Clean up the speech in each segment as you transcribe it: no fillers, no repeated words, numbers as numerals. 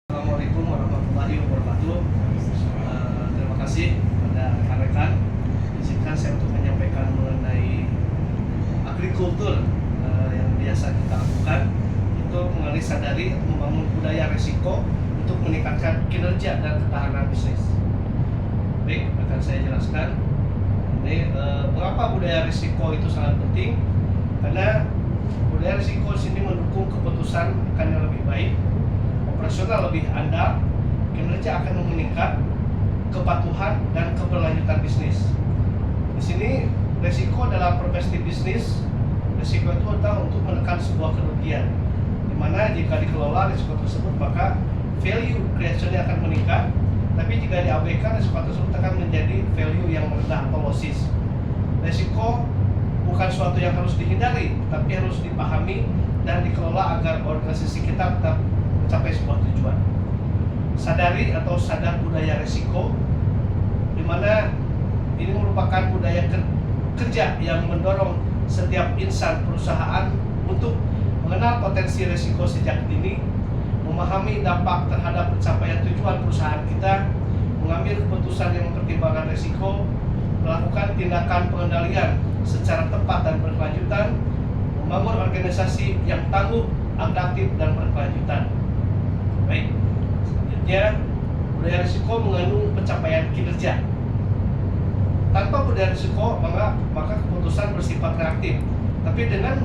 Assalamualaikum warahmatullahi wabarakatuh. Terima kasih kepada rekan-rekan. Izinkan saya untuk menyampaikan mengenai agrikultur yang biasa kita lakukan, itu mengenai sadari atau membangun budaya risiko untuk meningkatkan kinerja dan ketahanan bisnis. Baik, akan saya jelaskan. Ini mengapa budaya risiko itu sangat penting? Karena budaya risiko sini mendukung keputusan akan yang lebih baik, operasional lebih andal, kinerja akan meningkat, kepatuhan dan keberlanjutan bisnis. Di sini risiko dalam perspektif bisnis, risiko itu adalah untuk menekan sebuah kerugian, di mana jika dikelola risiko tersebut maka value creation-nya akan meningkat, tapi jika diabaikan risiko tersebut akan menjadi value yang rendah atau losses. Risiko bukan suatu yang harus dihindari, tapi harus dipahami dan dikelola agar organisasi kita tetap mencapai sebuah tujuan. Sadari atau sadar budaya risiko, di mana ini merupakan budaya kerja yang mendorong setiap insan perusahaan untuk mengenal potensi risiko sejak dini, memahami dampak terhadap pencapaian tujuan perusahaan kita, mengambil keputusan yang mempertimbangkan risiko, melakukan tindakan pengendalian secara tepat dan berkelanjutan, membangun organisasi yang tangguh, adaptif dan berkelanjutan. Baik, selanjutnya budaya risiko mengandung pencapaian kinerja. Tanpa budaya risiko maka keputusan bersifat reaktif. Tapi dengan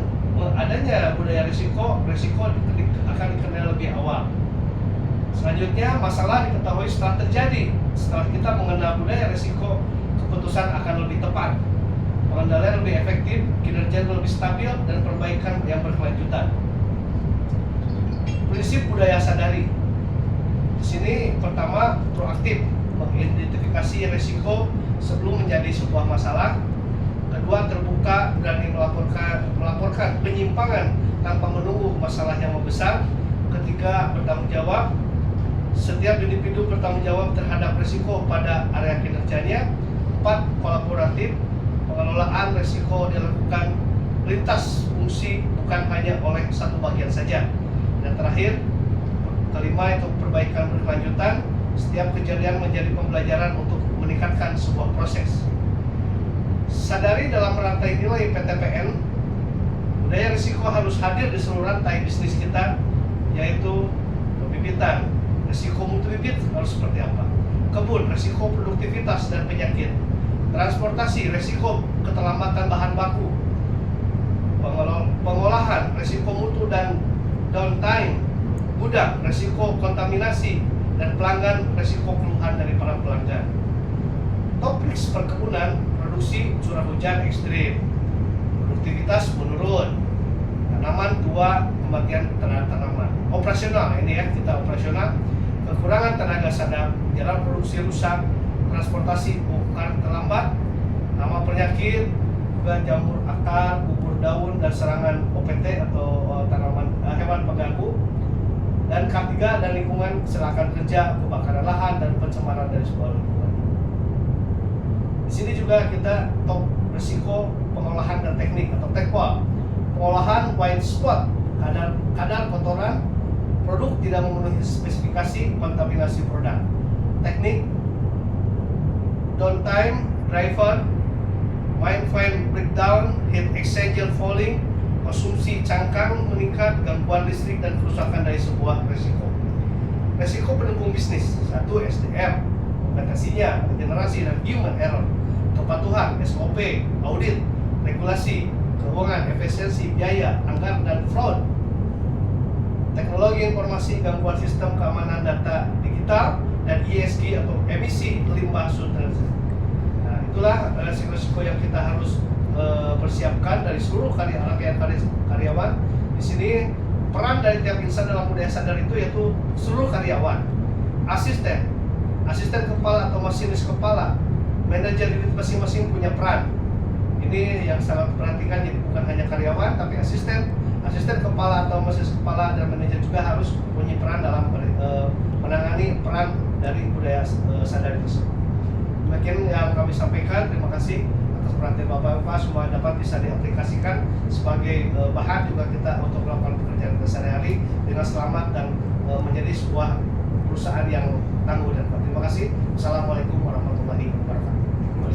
adanya budaya risiko akan dikenal lebih awal. Selanjutnya masalah diketahui setelah terjadi. Setelah kita mengenal budaya risiko, keputusan akan lebih tepat, pengendalian lebih efektif, kinerja lebih stabil, dan perbaikan yang berkelanjutan. Prinsip budaya sadari. Di sini pertama proaktif, mengidentifikasi risiko sebelum menjadi sebuah masalah. Kedua, terbuka, berani melaporkan penyimpangan tanpa menunggu masalah yang membesar. Ketiga, bertanggung jawab. Setiap individu bertanggung jawab terhadap risiko pada area kinerjanya. 4, kolaboratif, pengelolaan risiko dilakukan lintas fungsi, bukan hanya oleh satu bagian saja. Dan terakhir, kelima, itu perbaikan berkelanjutan. Setiap kejadian menjadi pembelajaran untuk meningkatkan sebuah proses. Sadari dalam rantai nilai PTPN, budaya risiko harus hadir di seluruh rantai bisnis kita, yaitu pembibitan, risiko mutu bibit harus seperti apa, kebun, risiko produktivitas dan penyakit, transportasi, risiko keterlambatan bahan baku, pengolahan, risiko mutu dan downtime, gudang, risiko kontaminasi, dan pelanggan, risiko keluhan dari para pelanggan. Topik perkebunan, produksi curah hujan ekstrim, produktivitas menurun, tanaman tua, kematian tanaman. Operasional, ini ya, kita operasional, kekurangan tenaga sadap, jalan produksi rusak, transportasi bukan terlambat, nama penyakit, juga jamur akar, gugur daun, dan serangan OPT atau tanaman hewan pengganggu. Dan ketiga, dan lingkungan, kecelakaan kerja, kebakaran lahan, dan pencemaran dari sebuah lingkungan. Di sini juga kita top risiko pengolahan dan teknik atau tekpol. Pengolahan white spot, kadar kotoran, produk tidak memenuhi spesifikasi, kontaminasi produk. Teknik downtime, driver, mainframe breakdown, heat exchanger falling, konsumsi cangkang meningkat, gangguan listrik dan kerusakan dari sebuah risiko. Risiko pendukung bisnis, 1. SDM, kompetisinya, regenerasi dan human error, kepatuhan, SOP, audit, regulasi, keuangan, efisiensi, biaya, anggaran dan fraud, teknologi informasi, gangguan sistem keamanan data digital, dan ESG atau emisi limbah substansi. Nah, itulah risiko-risiko yang kita harus persiapkan dari seluruh karyawan. Di sini peran dari tiap insan dalam budaya sadar itu yaitu seluruh karyawan, asisten kepala atau masinis kepala, manajer unit masing-masing punya peran. Ini yang sangat diperhatikan, jadi bukan hanya karyawan, tapi asisten kepala atau masinis kepala dan manajer juga harus punya peran dalam menangani peran dari budaya sadar tersebut. Demikian yang kami sampaikan. Terima kasih atas perhatian Bapak-Bapak, semua dapat bisa diaplikasikan sebagai bahan juga kita untuk melakukan pekerjaan kita sehari-hari dengan selamat dan menjadi sebuah perusahaan yang tangguh dan kuat. Terima kasih. Assalamualaikum